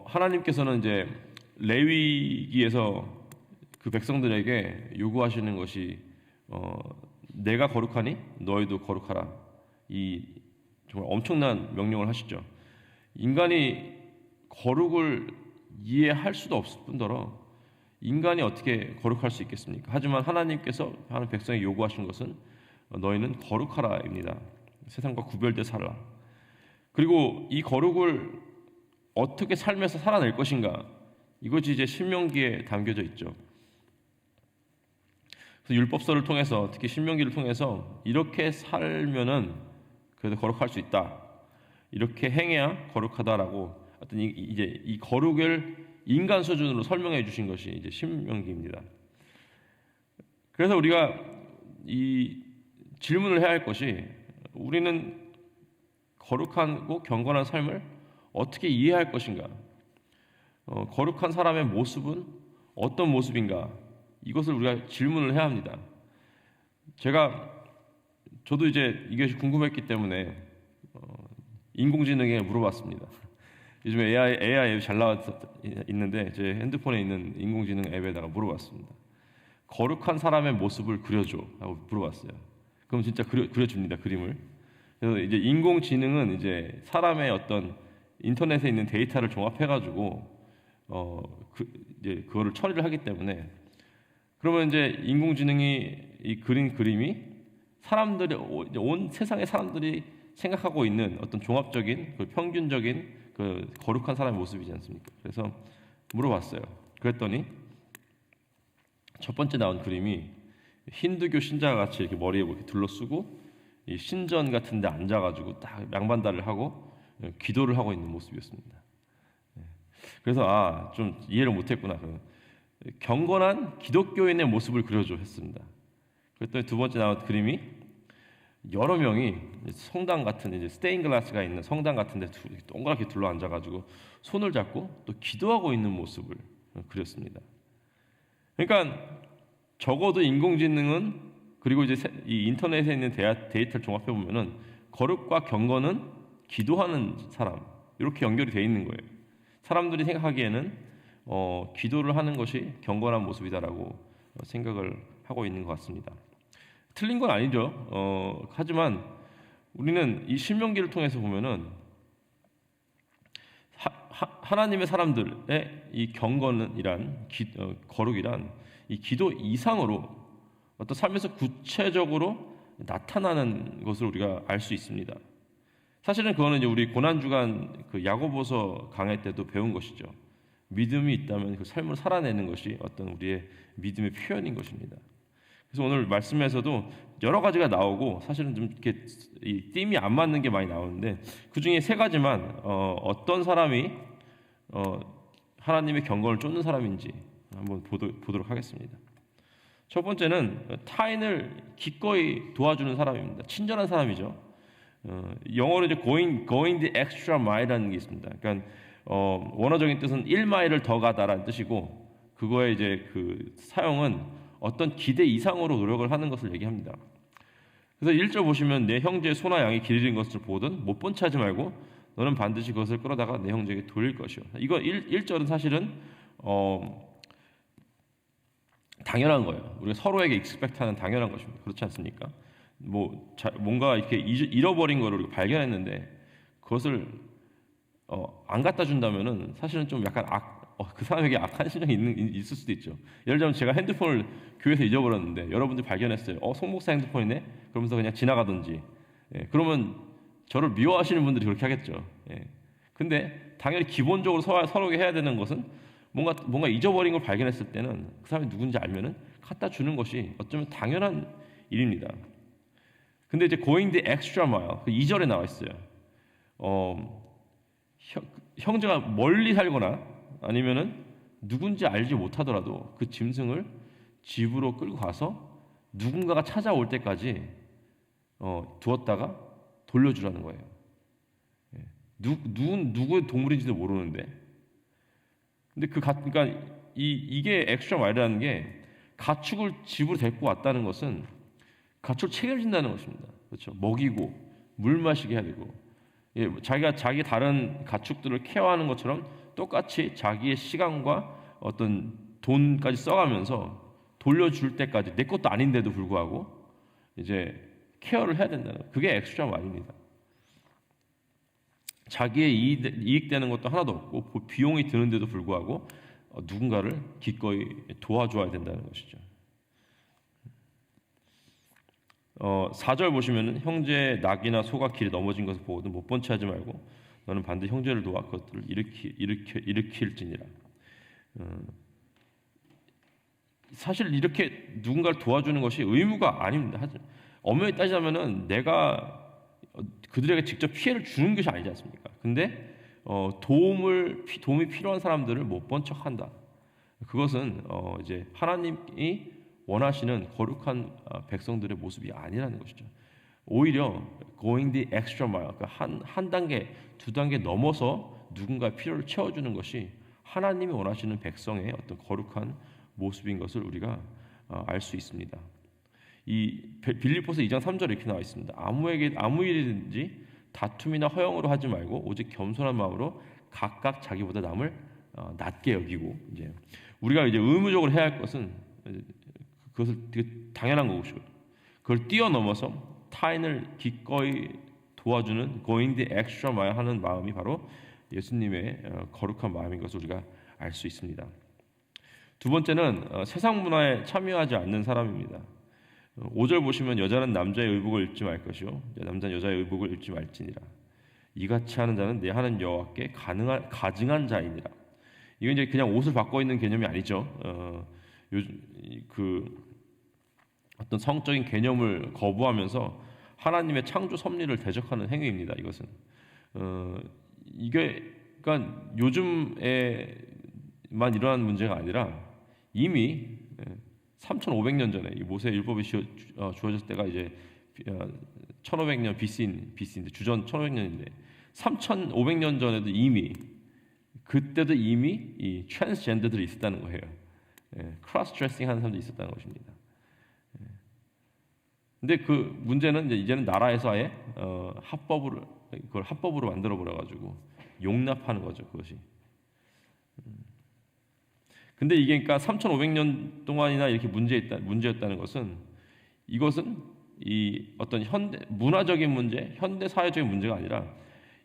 하나님께서는 이제 레위기에서 그 백성들에게 요구하시는 것이 내가 거룩하니 너희도 거룩하라. 이 정말 엄청난 명령을 하시죠. 인간이 거룩을 이해할 수도 없을 뿐더러 인간이 어떻게 거룩할 수 있겠습니까? 하지만 하나님께서 하는 백성에게 요구하신 것은 너희는 거룩하라입니다. 세상과 구별되어 살아라. 그리고 이 거룩을 어떻게 삶에서 살아낼 것인가? 이것이 이제 신명기에 담겨져 있죠. 그래서 율법서를 통해서, 특히 신명기를 통해서 이렇게 살면은 그래도 거룩할 수 있다. 이렇게 행해야 거룩하다라고 어떤 이제 이 거룩을 인간 수준으로 설명해 주신 것이 이제 신명기입니다. 그래서 우리가 이 질문을 해야 할 것이, 우리는 거룩하고 경건한 삶을 어떻게 이해할 것인가? 거룩한 사람의 모습은 어떤 모습인가? 이것을 우리가 질문을 해야 합니다. 저도 이제 이것이 궁금했기 때문에 인공지능에 물어봤습니다. 요즘에 AI 앱이 잘 나와 있는데 제 핸드폰에 있는 인공지능 앱에다가 물어봤습니다. 거룩한 사람의 모습을 그려줘 하고 물어봤어요. 그럼 진짜 그려줍니다, 그림을. 그래서 이제 인공지능은 이제 사람의 어떤 인터넷에 있는 데이터를 종합해가지고 이제 그거를 처리를 하기 때문에, 그러면 이제 인공지능이 이 그린 그림이 온 세상의 사람들이 생각하고 있는 어떤 종합적인 그 평균적인 그 거룩한 사람의 모습이지 않습니까? 그래서 물어봤어요. 그랬더니 첫 번째 나온 그림이 힌두교 신자가 같이 이렇게 머리에 이렇게 둘러쓰고 이 신전 같은 데 앉아가지고 딱 양반다리를 하고 기도를 하고 있는 모습이었습니다. 그래서 좀 이해를 못했구나. 경건한 기독교인의 모습을 그려줘 했습니다. 그랬더니 두 번째 나온 그림이 여러 명이 성당 같은 이제 스테인 글라스가 있는 성당 같은 데 동그랗게 둘러 앉아가지고 손을 잡고 또 기도하고 있는 모습을 그렸습니다. 그러니까 적어도 인공지능은, 그리고 이제 이 인터넷에 있는 데이터를 종합해 보면은 거룩과 경건은 기도하는 사람, 이렇게 연결이 돼 있는 거예요. 사람들이 생각하기에는 기도를 하는 것이 경건한 모습이다라고 생각을 하고 있는 것 같습니다. 틀린 건 아니죠. 하지만 우리는 이 신명기를 통해서 보면은 하나님의 사람들의 이 경건이란 거룩이란 이 기도 이상으로 어떤 삶에서 구체적으로 나타나는 것을 우리가 알 수 있습니다. 사실은 그거는 이제 우리 고난주간 그 야고보서 강의 때도 배운 것이죠. 믿음이 있다면 그 삶을 살아내는 것이 어떤 우리의 믿음의 표현인 것입니다. 그래서 오늘 말씀에서도 여러 가지가 나오고 사실은 좀 이렇게 이 띠임이 안 맞는 게 많이 나오는데, 그 중에 세 가지만 어떤 사람이 하나님의 경건을 쫓는 사람인지 한번 보도록 하겠습니다. 첫 번째는 타인을 기꺼이 도와주는 사람입니다. 친절한 사람이죠. 영어로 이제 going the extra mile이라는 게 있습니다. 그러니까 원어적인 뜻은 1마일을 더 가다라는 뜻이고, 그거의 이제 그 사용은 어떤 기대 이상으로 노력을 하는 것을 얘기합니다. 그래서 1절 보시면 내 형제의 소나 양이 길 잃은 것을 보든 못 본 채 하지 말고 너는 반드시 그것을 끌어다가 내 형제에게 돌릴 것이요. 이거 1절은 사실은 당연한 거예요. 우리가 서로에게 익스펙트하는 당연한 것입니다. 그렇지 않습니까? 뭔가 이렇게 잃어버린 거를 우리가 발견했는데 그것을 안 갖다 준다면은 사실은 좀 약간 그 사람에게 악한 심정이 있을 수도 있죠. 예를 들면 제가 핸드폰을 교회에서 잊어버렸는데 여러분들이 발견했어요. 송 목사 핸드폰이네? 그러면서 그냥 지나가든지. 그러면 저를 미워하시는 분들이 그렇게 하겠죠. 근데 당연히 기본적으로 서로에게 해야 되는 것은 뭔가 잊어버린 걸 발견했을 때는 그 사람이 누군지 알면은 갖다 주는 것이 어쩌면 당연한 일입니다. 근데 이제 going the extra mile, 그 2절에 나와 있어요. 형제가 멀리 살거나 아니면은 누군지 알지 못하더라도 그 짐승을 집으로 끌고 가서 누군가가 찾아올 때까지 두었다가 돌려주라는 거예요. 누구의 동물인지도 모르는데. 근데 그러니까 이게 엑스트라 마일이라는 게 가축을 집으로 데리고 왔다는 것은 가축을 책임진다는 것입니다. 그렇죠? 먹이고 물 마시게 해야 되고, 자기가 자기 다른 가축들을 케어하는 것처럼 똑같이 자기의 시간과 어떤 돈까지 써가면서 돌려줄 때까지 내 것도 아닌데도 불구하고 이제 케어를 해야 된다는 거예요. 그게 엑스트라 마일입니다. 자기의 이익되는 것도 하나도 없고 비용이 드는데도 불구하고 누군가를 기꺼이 도와줘야 된다는 것이죠. 4절 보시면은 형제의 낙이나 소가 길에 넘어진 것을 보거든 못 본 채 하지 말고 너는 반드시 형제를 도와 그것들을 일으킬지니라. 사실 이렇게 누군가를 도와주는 것이 의무가 아닙니다. 엄연히 따지자면은 내가 그들에게 직접 피해를 주는 것이 아니지 않습니까? 근데 도움이 필요한 사람들을 못 본 척한다. 그것은 이제 하나님이 원하시는 거룩한 백성들의 모습이 아니라는 것이죠. 오히려 going the extra mile, 한 단계, 두 단계 넘어서 누군가의 필요를 채워주는 것이 하나님이 원하시는 백성의 어떤 거룩한 모습인 것을 우리가 알 수 있습니다. 이 빌립보서 2장 3절에 이렇게 나와 있습니다. 아무 일이든지 다툼이나 허영으로 하지 말고 오직 겸손한 마음으로 각각 자기보다 남을 낮게 여기고 이제 우리가 이제 의무적으로 해야 할 것은 그것을 되게 당연한 것이고 그걸 뛰어넘어서 타인을 기꺼이 도와주는 going the extra mile 하는 마음이 바로 예수님의 거룩한 마음인 것을 우리가 알 수 있습니다. 두 번째는 세상 문화에 참여하지 않는 사람입니다. 5절 보시면 여자는 남자의 의복을 입지 말 것이요 남자는 여자의 의복을 입지 말지니라. 이같이 하는 자는 내 하는 여호와께 가증한 자이니라. 이건 이제 그냥 옷을 바꿔 입는 개념이 아니죠. 어떤 성적인 개념을 거부하면서 하나님의 창조 섭리를 대적하는 행위입니다. 이것은 이게 그러니까 요즘에만 일어나는 문제가 아니라 이미 3,500년 전에 이 모세 율법이 주어졌을 때가 이제 1,500년 BC인데 주전 1,500년인데 3,500년 전에도 그때도 이미 이 트랜스젠더들이 있었다는 거예요. 크로스 드레싱 하는 사람도 있었다는 것입니다. 근데 그 문제는 이제는 나라에서 아예 그걸 합법으로 만들어 버려 가지고 용납하는 거죠, 그것이. 근데 이게 그러니까 3,500년 동안이나 이렇게 문제였다는 것은 이것은 이 어떤 문화적인 문제, 현대 사회적인 문제가 아니라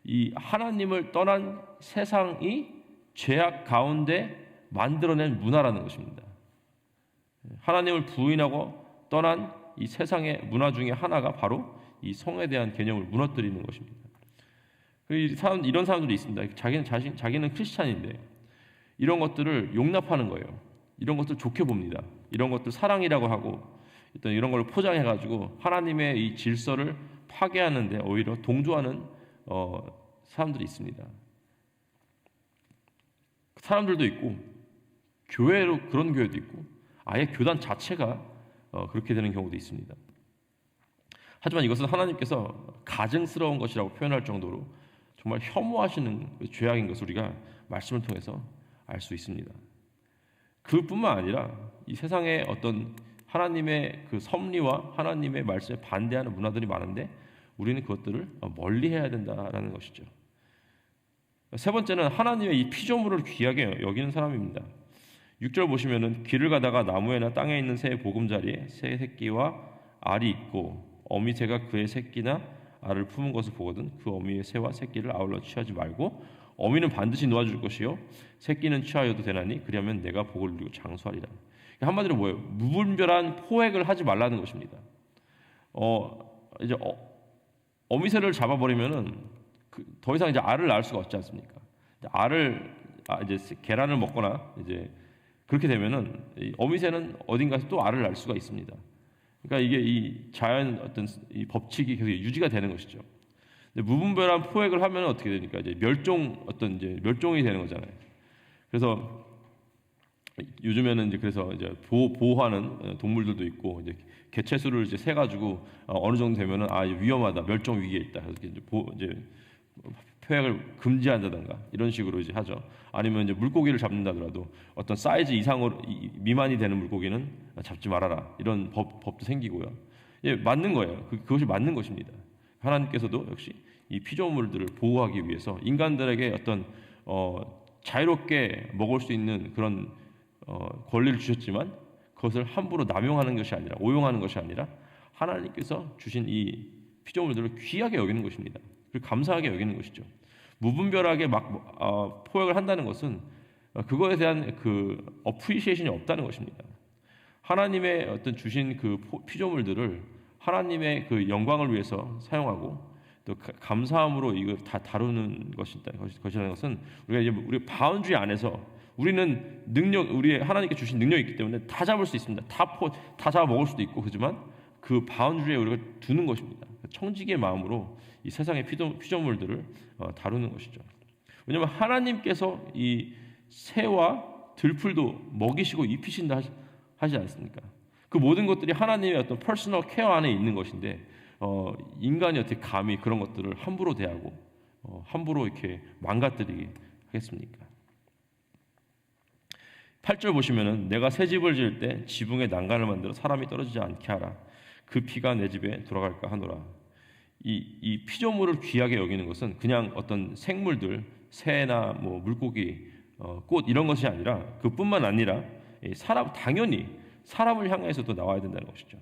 이 하나님을 떠난 세상이 죄악 가운데 만들어낸 문화라는 것입니다. 하나님을 부인하고 떠난 이 세상의 문화 중에 하나가 바로 이 성에 대한 개념을 무너뜨리는 것입니다. 이런 사람들이 있습니다. 자기는 크리스찬인데 이런 것들을 용납하는 거예요. 이런 것들 좋게 봅니다. 이런 것들 사랑이라고 하고 이런 걸 포장해가지고 하나님의 이 질서를 파괴하는데 오히려 동조하는 사람들이 있습니다. 사람들도 있고 그런 교회도 있고 아예 교단 자체가 그렇게 되는 경우도 있습니다. 하지만 이것은 하나님께서 가증스러운 것이라고 표현할 정도로 정말 혐오하시는 죄악인 것을 우리가 말씀을 통해서 알 수 있습니다. 그뿐만 아니라 이 세상에 어떤 하나님의 그 섭리와 하나님의 말씀에 반대하는 문화들이 많은데 우리는 그것들을 멀리해야 된다라는 것이죠. 세 번째는 하나님의 이 피조물을 귀하게 여기는 사람입니다. 6절 보시면은 길을 가다가 나무에나 땅에 있는 새의 보금자리에 새 새끼와 알이 있고 어미새가 그의 새끼나 알을 품은 것을 보거든 그 어미의 새와 새끼를 아울러 취하지 말고 어미는 반드시 놓아줄 것이요 새끼는 취하여도 되나니 그리하면 내가 복을 누리고 장수하리라. 한마디로 뭐예요? 무분별한 포획을 하지 말라는 것입니다. 이제 어미새를 잡아버리면은 더 이상 이제 알을 낳을 수가 없지 않습니까? 이제 계란을 먹거나 이제 그렇게 되면은 이 어미새는 어딘가에서 또 알을 낳을 수가 있습니다. 그러니까 이게 이 자연 어떤 이 법칙이 계속 유지가 되는 것이죠. 무분별한 포획을 하면 어떻게 되니까 이제 멸종이 되는 거잖아요. 그래서 요즘에는 이제 보호하는 동물들도 있고 이제 개체수를 이제 세 가지고 어느 정도 되면은 위험하다, 멸종 위기에 있다. 그래서 이제 포획을 금지한다든가 이런 식으로 이제 하죠. 아니면 이제 물고기를 잡는다더라도 어떤 사이즈 이상으로 미만이 되는 물고기는 잡지 말아라 이런 법도 생기고요. 예, 맞는 거예요. 그것이 맞는 것입니다. 하나님께서도 역시 이 피조물들을 보호하기 위해서 인간들에게 어떤 자유롭게 먹을 수 있는 그런 권리를 주셨지만 그것을 함부로 남용하는 것이 아니라, 오용하는 것이 아니라 하나님께서 주신 이 피조물들을 귀하게 여기는 것입니다. 그리고 감사하게 여기는 것이죠. 무분별하게 막 포획을 한다는 것은 그거에 대한 그 어프리시에이션이 없다는 것입니다. 하나님의 어떤 주신 그 피조물들을 하나님의 그 영광을 위해서 사용하고 또 감사함으로 이걸 다 다루는 것이라는 것은 우리가 이제 우리 바운드리 안에서 우리는 우리 하나님께 주신 능력이 있기 때문에 다 잡을 수 있습니다. 다 잡아 먹을 수도 있고 그렇지만 그 바운드리에 우리가 두는 것입니다. 청지기의 마음으로 이 세상의 피조물들을 다루는 것이죠. 왜냐하면 하나님께서 이 새와 들풀도 먹이시고 입히신다 하지 않습니까? 그 모든 것들이 하나님의 어떤 퍼스널 케어 안에 있는 것인데 인간이 어떻게 감히 그런 것들을 함부로 대하고 함부로 이렇게 망가뜨리게 하겠습니까? 8절 보시면은 내가 새 집을 지을 때 지붕에 난간을 만들어 사람이 떨어지지 않게 하라. 그 피가 내 집에 돌아갈까 하노라. 이 피조물을 귀하게 여기는 것은 그냥 어떤 생물들, 새나 뭐 물고기, 꽃 이런 것이 아니라 그뿐만 아니라 당연히 사람을 향해서도 나와야 된다는 것이죠.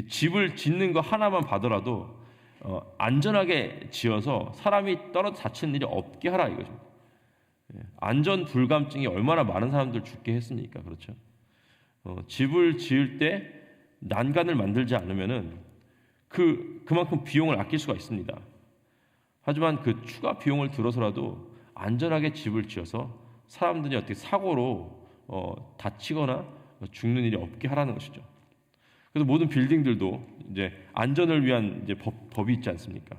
집을 짓는 거 하나만 봐더라도 안전하게 지어서 사람이 떨어져 다치는 일이 없게 하라 이거죠. 안전 불감증이 얼마나 많은 사람들 죽게 했으니까 그렇죠. 집을 지을 때 난간을 만들지 않으면은 그만큼 비용을 아낄 수가 있습니다. 하지만 그 추가 비용을 들어서라도 안전하게 집을 지어서 사람들이 어떻게 사고로 다치거나 죽는 일이 없게 하라는 것이죠. 그래서 모든 빌딩들도 이제 안전을 위한 이제 법이 있지 않습니까?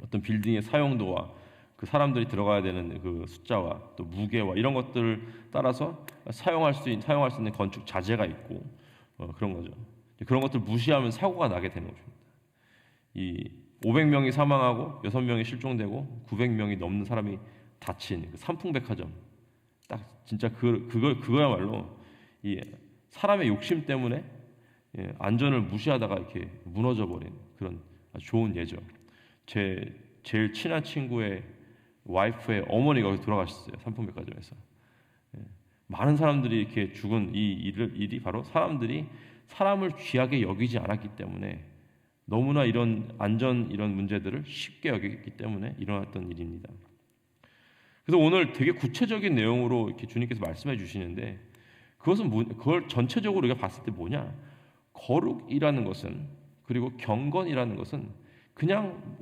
어떤 빌딩의 사용도와 그 사람들이 들어가야 되는 그 숫자와 또 무게와 이런 것들을 따라서 사용할 수 있는 건축 자재가 있고 그런 거죠. 그런 것들 무시하면 사고가 나게 되는 것입니다. 이 500명이 사망하고 6명이 실종되고 900명이 넘는 사람이 다친 그 삼풍백화점 딱 진짜 그거야말로 이 사람의 욕심 때문에 안전을 무시하다가 이렇게 무너져 버린 그런 아주 좋은 예죠. 제 제일 친한 친구의 와이프의 어머니가 거기 돌아가셨어요. 삼풍백화점에서. 많은 사람들이 이렇게 죽은 이 일이 바로 사람들이 사람을 귀하게 여기지 않았기 때문에 너무나 이런 안전 이런 문제들을 쉽게 여겼기 때문에 일어났던 일입니다. 그래서 오늘 되게 구체적인 내용으로 이렇게 주님께서 말씀해 주시는데 그걸 전체적으로 우리가 봤을 때 뭐냐? 거룩이라는 것은 그리고 경건이라는 것은 그냥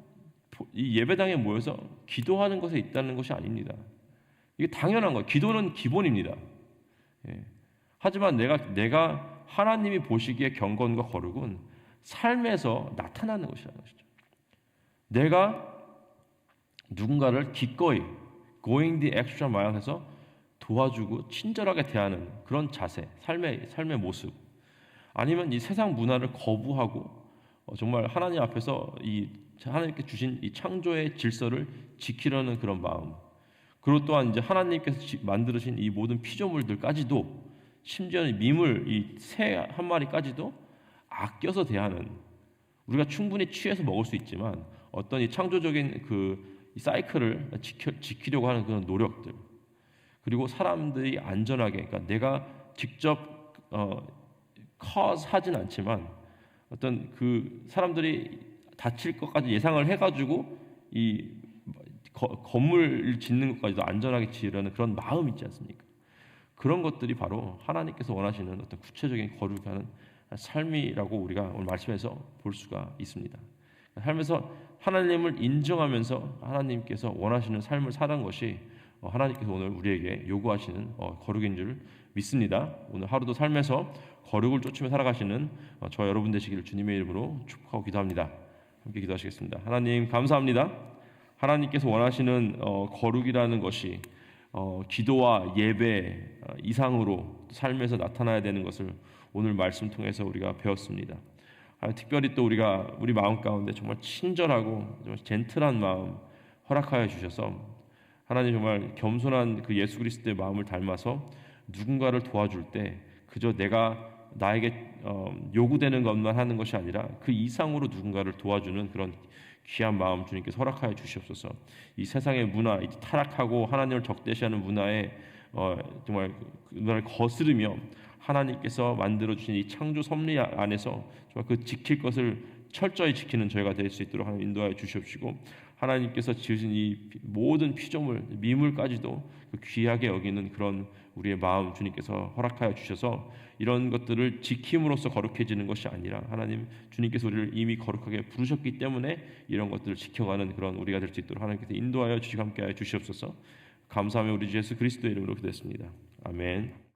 이 예배당에 모여서 기도하는 것에 있다는 것이 아닙니다. 이게 당연한 거예요. 기도는 기본입니다. 하지만 내가 하나님이 보시기에 경건과 거룩은 삶에서 나타나는 것이라는 것이죠. 내가 누군가를 기꺼이 going the extra mile 해서 도와주고 친절하게 대하는 그런 자세, 삶의 모습, 아니면 이 세상 문화를 거부하고 정말 하나님 앞에서 이 하나님께 주신 이 창조의 질서를 지키려는 그런 마음, 그리고 또한 이제 하나님께서 만드신 이 모든 피조물들까지도 심지어 민물 이 새 한 마리까지도 아껴서 대하는, 우리가 충분히 취해서 먹을 수 있지만 어떤 이 창조적인 이 사이클을 지키려고 하는 그런 노력들, 그리고 사람들이 안전하게, 그러니까 내가 직접 cause 하진 않지만 어떤 그 사람들이 다칠 것까지 예상을 해가지고 이 건물 짓는 것까지도 안전하게 지으려는 그런 마음 있지 않습니까? 그런 것들이 바로 하나님께서 원하시는 어떤 구체적인 거룩한 삶이라고 우리가 오늘 말씀에서 볼 수가 있습니다. 삶에서 하나님을 인정하면서 하나님께서 원하시는 삶을 사는 것이 하나님께서 오늘 우리에게 요구하시는 거룩인 줄 믿습니다. 오늘 하루도 삶에서 거룩을 쫓으며 살아가시는 저와 여러분 되시기를 주님의 이름으로 축복하고 기도합니다. 함께 기도하시겠습니다. 하나님 감사합니다. 하나님께서 원하시는 거룩이라는 것이 기도와 예배 이상으로 삶에서 나타나야 되는 것을 오늘 말씀 통해서 우리가 배웠습니다. 특별히 또 우리 마음 가운데 정말 친절하고 정말 젠틀한 마음 허락하여 주셔서 하나님 정말 겸손한 그 예수 그리스도의 마음을 닮아서 누군가를 도와줄 때 그저 내가 나에게 요구되는 것만 하는 것이 아니라 그 이상으로 누군가를 도와주는 그런 귀한 마음 주님께서 허락하여 주시옵소서. 이 세상의 문화, 이 타락하고 하나님을 적대시하는 문화에 정말 그 문화를 거스르며 하나님께서 만들어 주신 이 창조 섭리 안에서 정말 그 지킬 것을 철저히 지키는 저희가 될 수 있도록 하나님 인도하여 주시옵시고, 하나님께서 지으신 이 모든 피조물, 미물까지도 그 귀하게 여기는 그런 우리의 마음 주님께서 허락하여 주셔서 이런 것들을 지킴으로써 거룩해지는 것이 아니라 하나님 주님께서 우리를 이미 거룩하게 부르셨기 때문에 이런 것들을 지켜가는 그런 우리가 될 수 있도록 하나님께서 인도하여 주시고 함께하여 주시옵소서. 감사하며 우리 주 예수 그리스도의 이름으로 기도했습니다. 아멘.